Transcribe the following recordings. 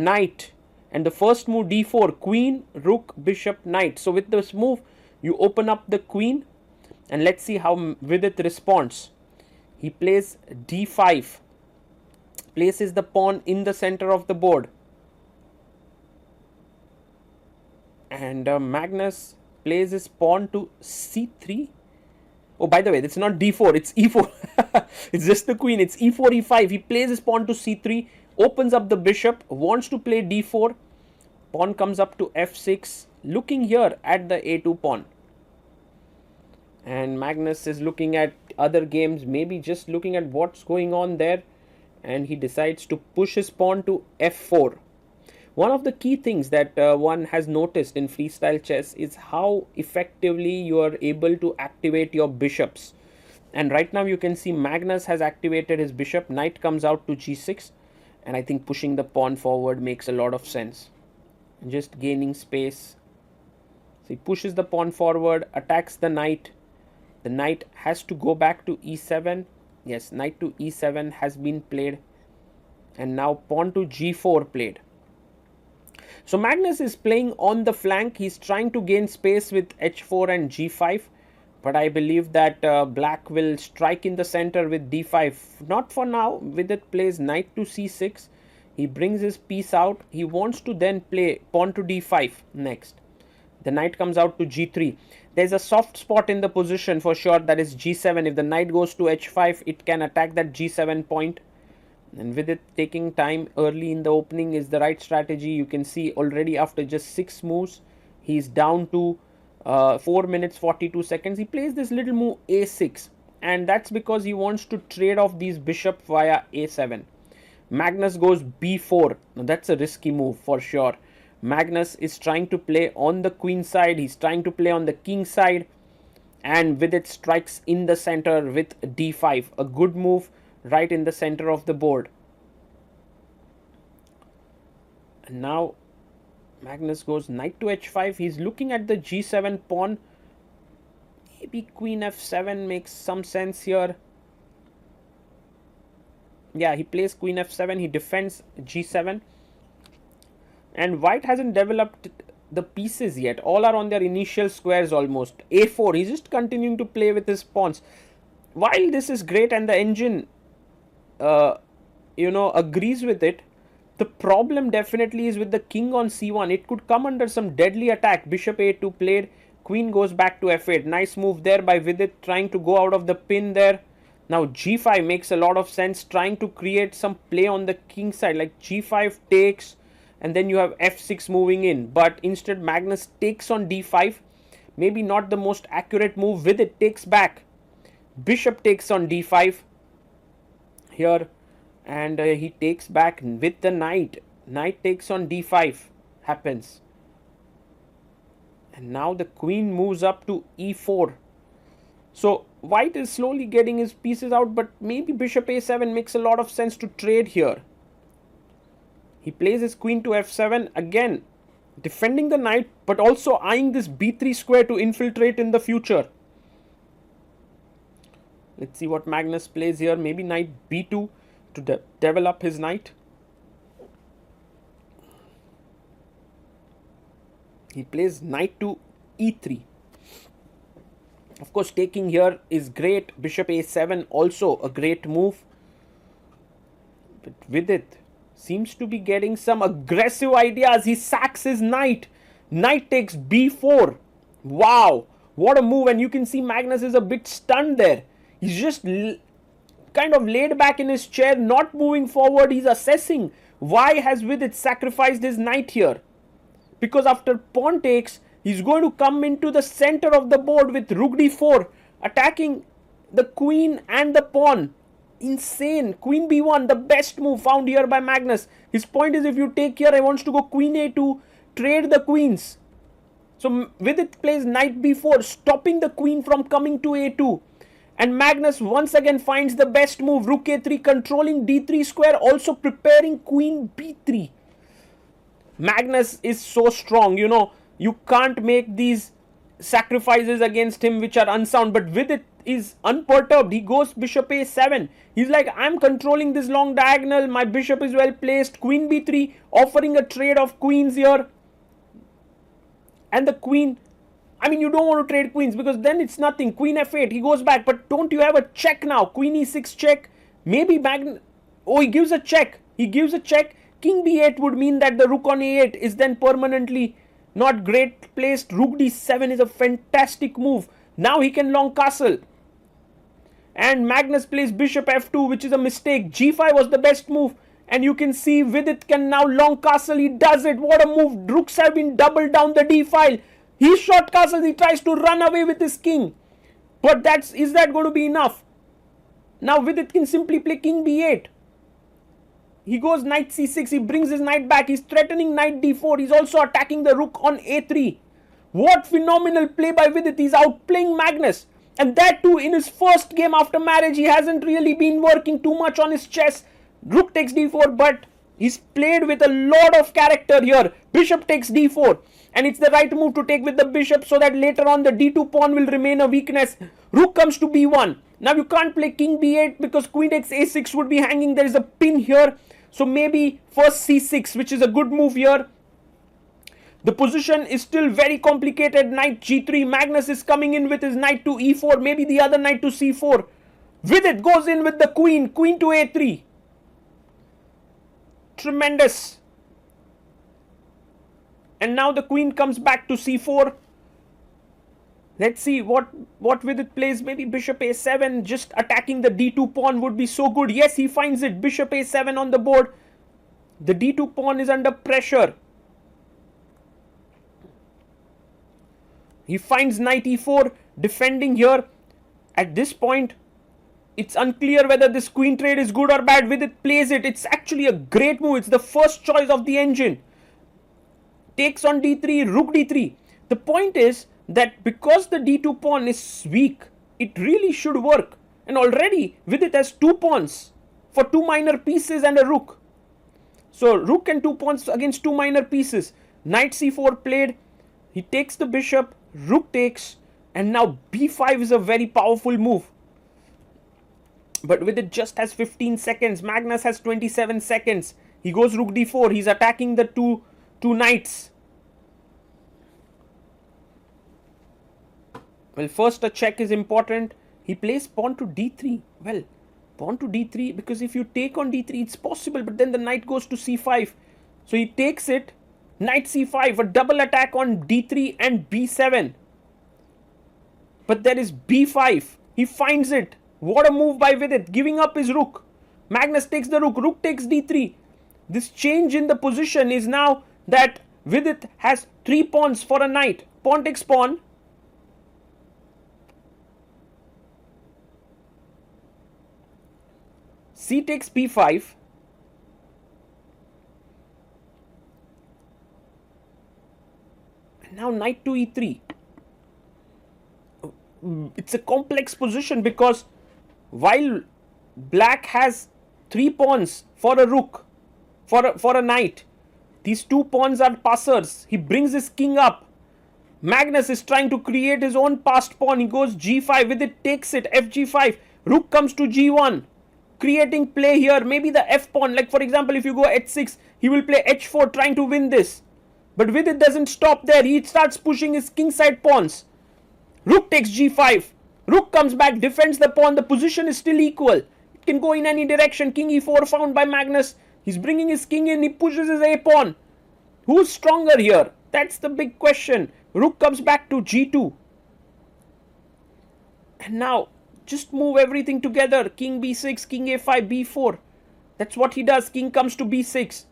knight, and the first move d4, queen, rook, bishop, knight. So with this move, you open up the queen, and let's see how Vidit responds. He plays d5, places the pawn in the center of the board, and Magnus plays his pawn to c3. Oh, by the way, it's not d4, it's e4. It's just the queen. It's e4, e5. He plays his pawn to c3, opens up the bishop, wants to play d4. Pawn comes up to f6, looking here at the a2 pawn. And Magnus is looking at other games, maybe just looking at what's going on there. And he decides to push his pawn to f4. One of the key things that one has noticed in freestyle chess is how effectively you are able to activate your bishops. And right now you can see Magnus has activated his bishop. Knight comes out to g6. And I think pushing the pawn forward makes a lot of sense. Just gaining space. So he pushes the pawn forward, attacks the knight. The knight has to go back to e7. Yes, knight to e7 has been played. And now pawn to g4 played. So Magnus is playing on the flank. He's trying to gain space with h4 and g5. But I believe that black will strike in the center with d5. Not for now. Vidit plays knight to c6. He brings his piece out. He wants to then play pawn to d5 next. The knight comes out to g3. There's a soft spot in the position for sure, that is g7. If the knight goes to h5, it can attack that g7 point. And with it taking time early in the opening is the right strategy. You can see already after just 6 moves, he's down to 4 minutes 42 seconds. He plays this little move a6. And that's because he wants to trade off these bishop via a7. Magnus goes b4. Now that's a risky move for sure. Magnus is trying to play on the queen side. He's trying to play on the king side. And Vidit strikes in the center with d5. A good move right in the center of the board. And now Magnus goes knight to h5. He's looking at the g7 pawn. Maybe queen f7 makes some sense here. Yeah, he plays queen f7. He defends g7. And white hasn't developed the pieces yet. All are on their initial squares almost. a4. He's just continuing to play with his pawns. While this is great and the engine agrees with it, the problem definitely is with the king on c1. It could come under some deadly attack. Bishop a2 played. Queen goes back to f8. Nice move there by Vidit, trying to go out of the pin there. Now g5 makes a lot of sense, trying to create some play on the king side, like g5 takes, and then you have f6 moving in. But instead Magnus takes on d5. Maybe not the most accurate move. Vidit takes back. Bishop takes on d5 here, and he takes back with the knight. Knight takes on d5 happens. And now the queen moves up to e4. So white is slowly getting his pieces out, but maybe bishop a7 makes a lot of sense to trade here. He plays his queen to f7, again defending the knight, but also eyeing this b3 square to infiltrate in the future. Let's see what Magnus plays here. Maybe knight b2 to develop his knight. He plays knight to e3. Of course, taking here is great. Bishop a7 also a great move. But Vidit seems to be getting some aggressive ideas. He sacks his knight. Knight takes b4. Wow, what a move. And you can see Magnus is a bit stunned there. He's just kind of laid back in his chair, not moving forward. He's assessing why has Vidit sacrificed his knight here. Because after pawn takes, he's going to come into the center of the board with rook d4, attacking the queen and the pawn. Insane. Queen b1, the best move found here by Magnus. His point is, if you take here, I want to go queen a2, trade the queens. So Vidit plays knight b4, stopping the queen from coming to a2. And Magnus once again finds the best move, rook a3, controlling d3 square, also preparing queen b3. Magnus is so strong, you can't make these sacrifices against him which are unsound. But Vidit is unperturbed. He goes bishop a7. He's like, I'm controlling this long diagonal. My bishop is well placed. Queen b3, offering a trade of queens here. And the queen, I mean, you don't want to trade queens because then it's nothing. Queen f8, he goes back. But don't you have a check now? Queen e6 check. Maybe Magnus, oh, he gives a check. He gives a check. King b8 would mean that the rook on a8 is then permanently not great placed. Rook d7 is a fantastic move. Now he can long castle. And Magnus plays bishop f2, which is a mistake. g5 was the best move. And you can see Vidit can now long castle. He does it. What a move. Rooks have been doubled down the d file. He short castles. He tries to run away with his king. But is that going to be enough? Now Vidit can simply play king b8. He goes knight c6. He brings his knight back. He's threatening knight d4. He's also attacking the rook on a3. What phenomenal play by Vidit. He's outplaying Magnus. And that too in his first game after marriage. He hasn't really been working too much on his chess. Rook takes d4, but he's played with a lot of character here. Bishop takes d4. And it's the right move to take with the bishop so that later on the d2 pawn will remain a weakness. Rook comes to b1. Now you can't play king b8 because queen takes a6 would be hanging. There is a pin here. So maybe first c6, which is a good move here. The position is still very complicated. Knight g3. Magnus is coming in with his knight to e4. Maybe the other knight to c4. Vidit goes in with the queen. Queen to a3. Tremendous. And now the queen comes back to c4. Let's see what Vidit plays. Maybe bishop a7. Just attacking the d2 pawn would be so good. Yes, he finds it. Bishop a7 on the board. The d2 pawn is under pressure. He finds knight e4. Defending here. At this point, it's unclear whether this queen trade is good or bad. Vidit plays it. It's actually a great move. It's the first choice of the engine. Takes on d3, rook d3. The point is that because the d2 pawn is weak, it really should work. And already Vidit has 2 pawns for 2 minor pieces and a rook. So rook and 2 pawns against 2 minor pieces. Knight c4 played. He takes the bishop, rook takes, and now b5 is a very powerful move. But Vidit just has 15 seconds. Magnus has 27 seconds. He goes rook d4. He's attacking the two knights. Well, first a check is important. He plays pawn to d3. Well, pawn to d3 because if you take on d3 it's possible, but then the knight goes to c5. So he takes it. Knight c5, a double attack on d3 and b7. But there is b5. He finds it. What a move by Vidit, giving up his rook. Magnus takes the rook. Rook takes d3. This change in the position is now that Vidit has 3 pawns for a knight. Pawn takes pawn. C takes b5. And now knight to e3. It's a complex position because while black has 3 pawns for a rook, for a knight, these 2 pawns are passers. He brings his king up. Magnus is trying to create his own passed pawn. He goes g5. Vidit takes it. fg5. Rook comes to g1. Creating play here. Maybe the f pawn. Like for example, if you go h6, he will play h4 trying to win this. But Vidit doesn't stop there. He starts pushing his kingside pawns. Rook takes g5. Rook comes back, defends the pawn. The position is still equal. It can go in any direction. King e4 found by Magnus. He's bringing his king in. He pushes his a pawn. Who's stronger here? That's the big question. Rook comes back to g2. And now, just move everything together. King b6, king a5, b4. That's what he does. King comes to b6.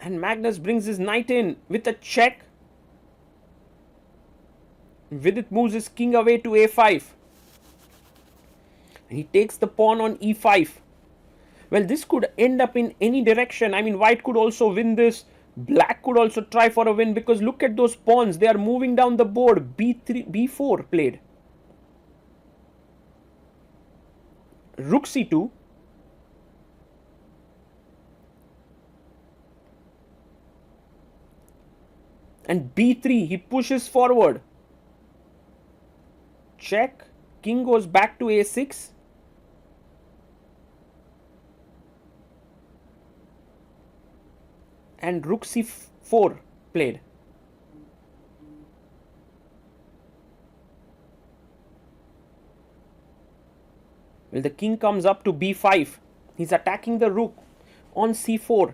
And Magnus brings his knight in with a check. Vidit moves his king away to a5. And he takes the pawn on e5. Well, this could end up in any direction. I mean, white could also win this. Black could also try for a win because look at those pawns. They are moving down the board. b3, b4 played. Rook c2. And b3, he pushes forward. check. King goes back to a6. And rook c4 played. Well, the king comes up to b5. He's attacking the rook on c4.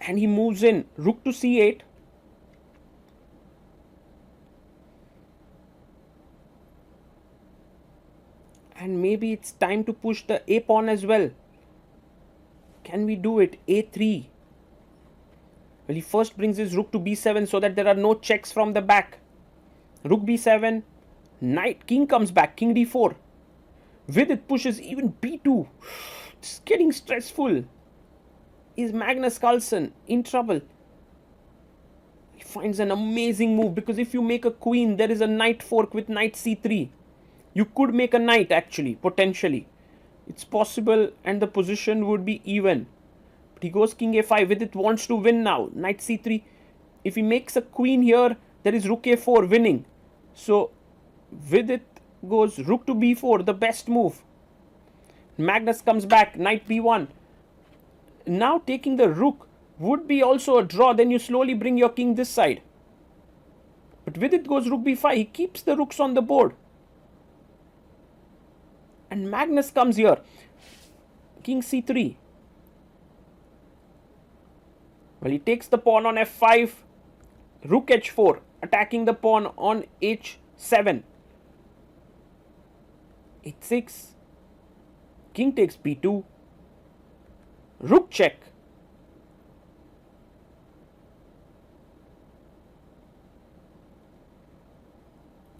And he moves in. Rook to c8. And maybe it's time to push the a pawn as well. Can we do it? a3. Well, he first brings his rook to b7 so that there are no checks from the back. Rook b7. Knight. King comes back. King d4. Vidit pushes even b2. It's getting stressful. Is Magnus Carlsen in trouble? He finds an amazing move, because if you make a queen, there is a knight fork with knight c3. You could make a knight actually, potentially. It's possible and the position would be even. But he goes king a5. Vidit wants to win now. Knight c3. If he makes a queen here, there is rook a4 winning. So Vidit goes rook to b4, the best move. Magnus comes back, knight b1. Now taking the rook would be also a draw. Then you slowly bring your king this side. But Vidit goes rook b5. He keeps the rooks on the board. And Magnus comes here. King c3. Well, he takes the pawn on f5. Rook h4. Attacking the pawn on h7. h6. King takes b2. Rook check.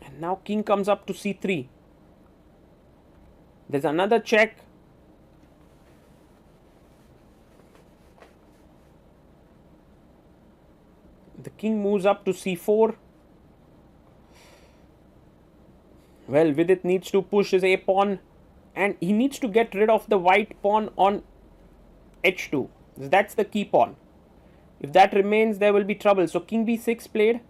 And now king comes up to c3. There's another check. The king moves up to c4. Well, Vidit needs to push his a pawn, and he needs to get rid of the white pawn on h2. That's the key pawn. If that remains, there will be trouble. So king b6 played.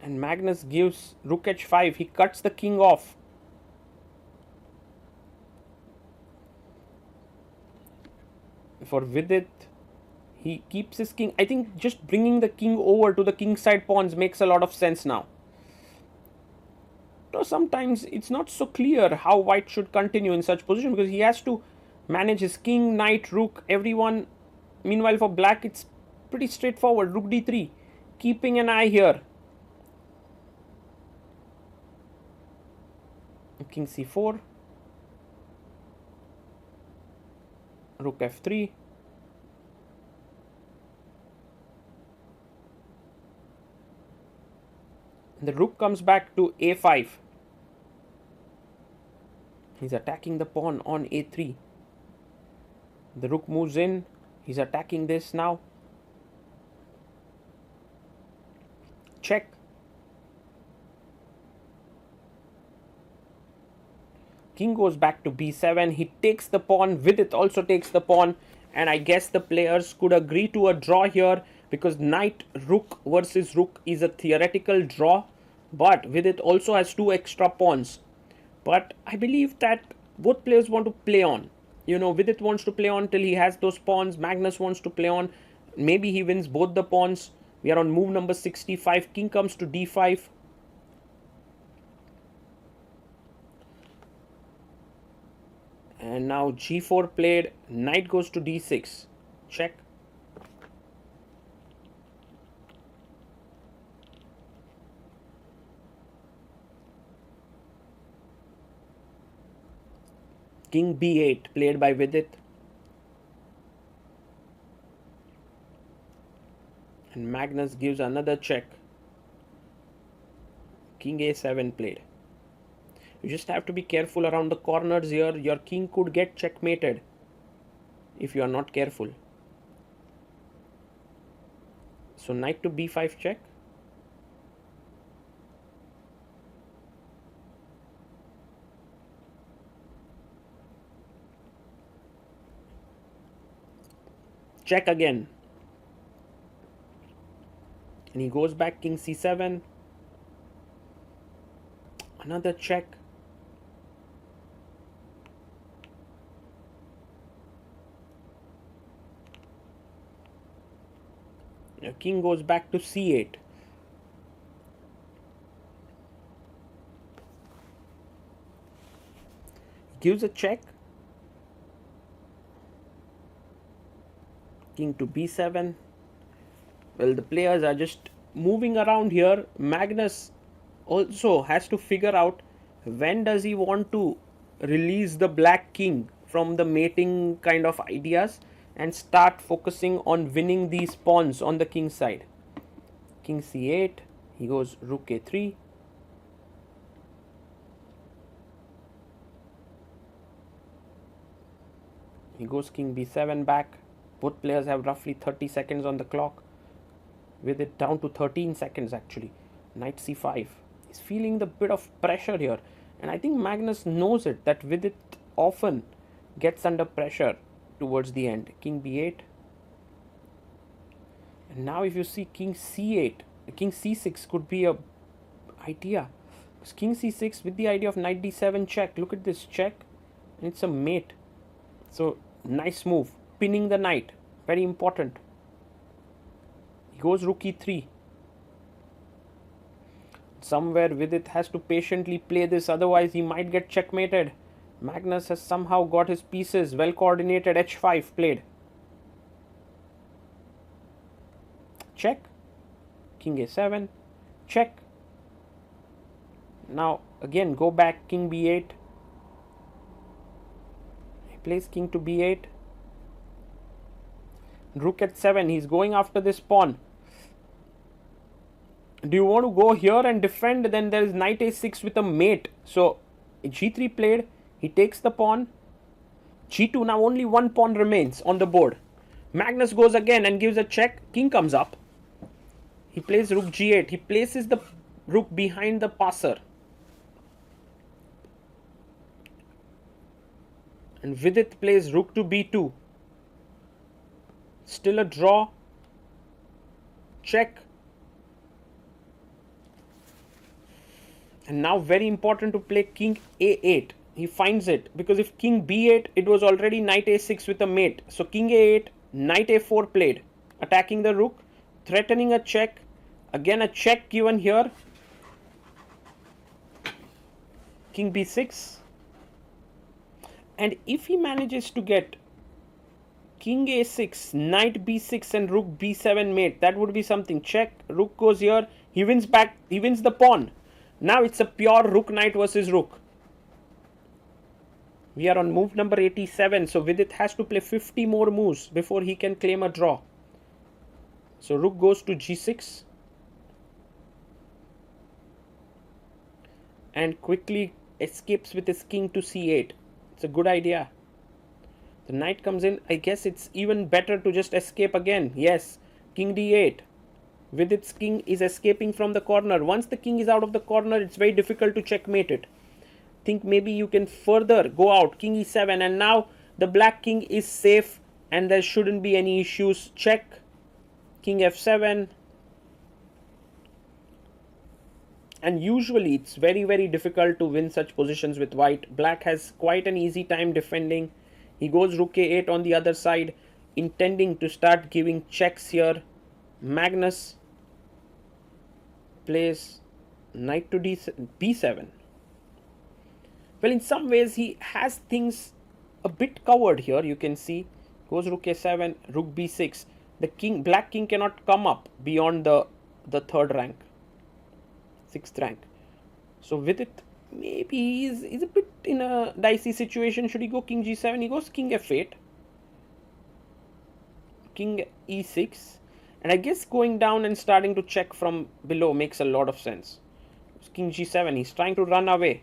And Magnus gives rook h5. He cuts the king off. For Vidit, he keeps his king. I think just bringing the king over to the king side pawns makes a lot of sense now. So sometimes it's not so clear how white should continue in such position, because he has to manage his king, knight, rook, everyone. Meanwhile, for black, it's pretty straightforward. Rook d3, keeping an eye here. King c4. Rook f3. The rook comes back to a5. He's attacking the pawn on a3. The rook moves in. He's attacking this now. Check. King goes back to b7. He takes the pawn. Vidit also takes the pawn. And I guess the players could agree to a draw here, because knight rook versus rook is a theoretical draw. But Vidit also has two extra pawns. But I believe that both players want to play on. Vidit wants to play on till he has those pawns. Magnus wants to play on. Maybe he wins both the pawns. We are on move number 65. King comes to d5. And now g4 played. Knight goes to d6. Check. King b8 played by Vidit. And Magnus gives another check. King a7 played. You just have to be careful around the corners here. Your king could get checkmated if you are not careful. So knight to b5 check. check again. And he goes back, king c7. Another check. Now king goes back to c8. Gives a check. King to b7. Well, the players are just moving around here. Magnus also has to figure out when does he want to release the black king from the mating kind of ideas and start focusing on winning these pawns on the king side. King c8. He goes rook a3. He goes king b7 back. Both players have roughly 30 seconds on the clock. With it down to 13 seconds actually. Knight c5. He's feeling the bit of pressure here. And I think Magnus knows it, that Vidit often gets under pressure towards the end. King b8. And now if you see king c8, king c6 could be a idea. Because king c6 with the idea of knight d7 check. Look at this check. And it's a mate. So nice move. Pinning the knight. Very important. He goes rook e3. Somewhere Vidit has to patiently play this, otherwise he might get checkmated. Magnus has somehow got his pieces. Well coordinated h5 played. Check. King a7. Check. Now again go back, king b8. He plays king to b8. Rook at 7. He's going after this pawn. Do you want to go here and defend? Then there is knight a6 with a mate. So g3 played. He takes the pawn. g2. Now only one pawn remains on the board. Magnus goes again and gives a check. King comes up. He plays rook g8. He places the rook behind the passer. And Vidit plays rook to b2. Still a draw. Check. And now very important to play king a8. He finds it, because if king b8, it was already knight a6 with a mate. So king a8, knight a4 played, attacking the rook, threatening a check. Again a check given here. King b6. And if he manages to get king a6, knight b6 and rook b7 mate, that would be something. Check. Rook goes here. He wins back. He wins the pawn. Now it's a pure rook knight versus rook. We are on move number 87. So Vidit has to play 50 more moves before he can claim a draw. So rook goes to g6. And quickly escapes with his king to c8. It's a good idea. The knight comes in. I guess it's even better to just escape again. Yes. King d8. Vidit's king is escaping from the corner. Once the king is out of the corner, it's very difficult to checkmate it. Think maybe you can further go out. King e7. And now the black king is safe and there shouldn't be any issues. Check. King f7. And usually it's very, very difficult to win such positions with white. Black has quite an easy time defending. He goes rook a8 on the other side, intending to start giving checks here. Magnus plays knight to b7. Well, in some ways he has things a bit covered here. You can see goes rook a7, rook b6. The king, black king, cannot come up beyond the third rank, 6th rank. So with it, maybe he's a bit in a dicey situation. Should he go king g7? He goes king f8, king e6. And I guess going down and starting to check from below makes a lot of sense. King g7, he's trying to run away.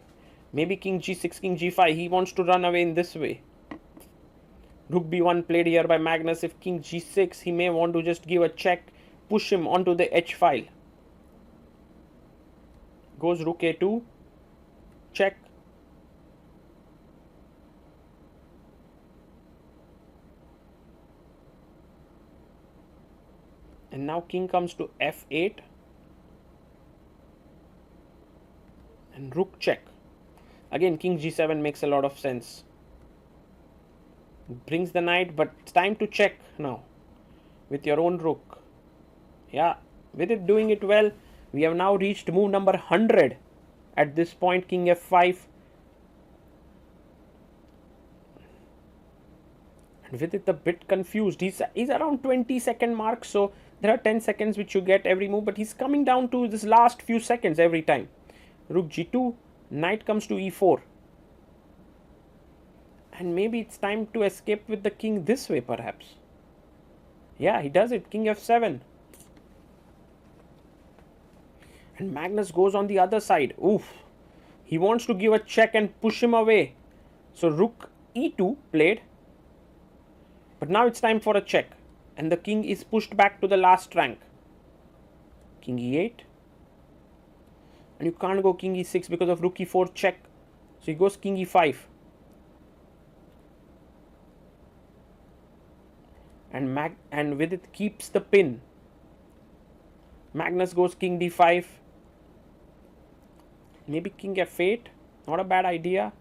Maybe king g6, king g5, he wants to run away in this way. Rook b1 played here by Magnus. If king g6, he may want to just give a check, push him onto the h file. Goes rook a2, check. And now king comes to f8. And rook check. Again, king g7 makes a lot of sense. Brings the knight, but it's time to check now with your own rook. Yeah, with it doing it well. We have now reached move number 100. At this point, king f5. And with it a bit confused. He's around 20-second mark, so there are 10 seconds which you get every move, but he's coming down to this last few seconds every time. Rook g2, knight comes to e4. And maybe it's time to escape with the king this way, perhaps. Yeah, he does it. King f7. And Magnus goes on the other side. Oof. He wants to give a check and push him away. So rook e2 played. But now it's time for a check. And the king is pushed back to the last rank. King e8. And you can't go king e6 because of rook e4 check. So he goes king e5. And with it keeps the pin. Magnus goes king d5. Maybe king f8. Not a bad idea.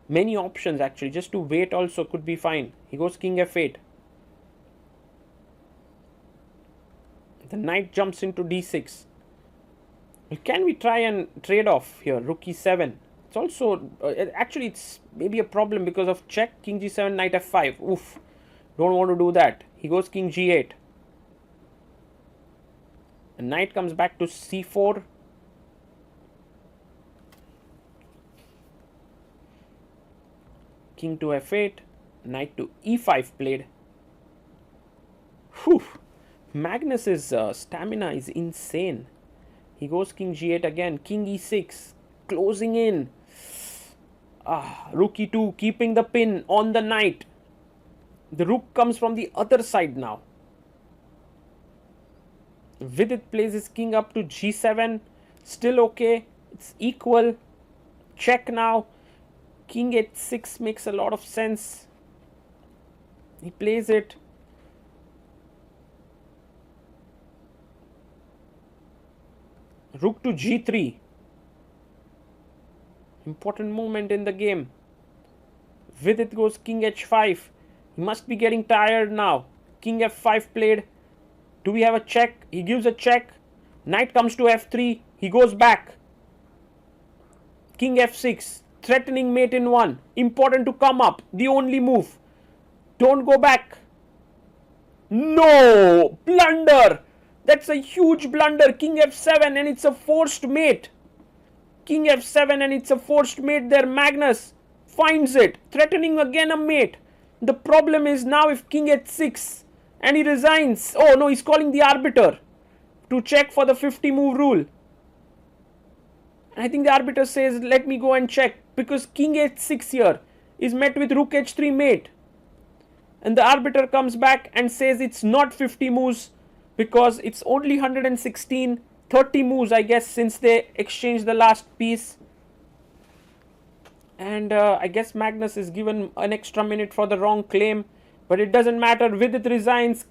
Many options actually. Just to wait also could be fine. He goes king f8. The knight jumps into d6. Can we try and trade off here? Rook e7. It's also actually it's maybe a problem because of check. King g7, knight f5. Oof. Don't want to do that. He goes king g8. The knight comes back to c4. King to f8. Knight to e5 played. Whew. Magnus's stamina is insane. He goes king g8 again. King e6. Closing in. Rook e2. Keeping the pin on the knight. The rook comes from the other side now. Vidit plays his king up to g7. Still okay. It's equal. Check now. King h6 makes a lot of sense. He plays it. Rook to g3. Important movement in the game. Vidit goes king h5. He must be getting tired now. King f5 played. Do we have a check? He gives a check. Knight comes to f3. He goes back. King f6. Threatening mate in one. Important to come up. The only move. Don't go back. No! Blunder! That's a huge blunder. King f7 and it's a forced mate. King f7 and it's a forced mate there. Magnus finds it. Threatening again a mate. The problem is now if king h6 and he resigns. Oh no, he's calling the arbiter to check for the 50 move rule. I think the arbiter says let me go and check because king h6 here is met with rook h3 mate. And the arbiter comes back and says it's not 50 moves because it's only 116, 30 moves I guess since they exchanged the last piece. And I guess Magnus is given an extra minute for the wrong claim. But it doesn't matter. Vidit resigns.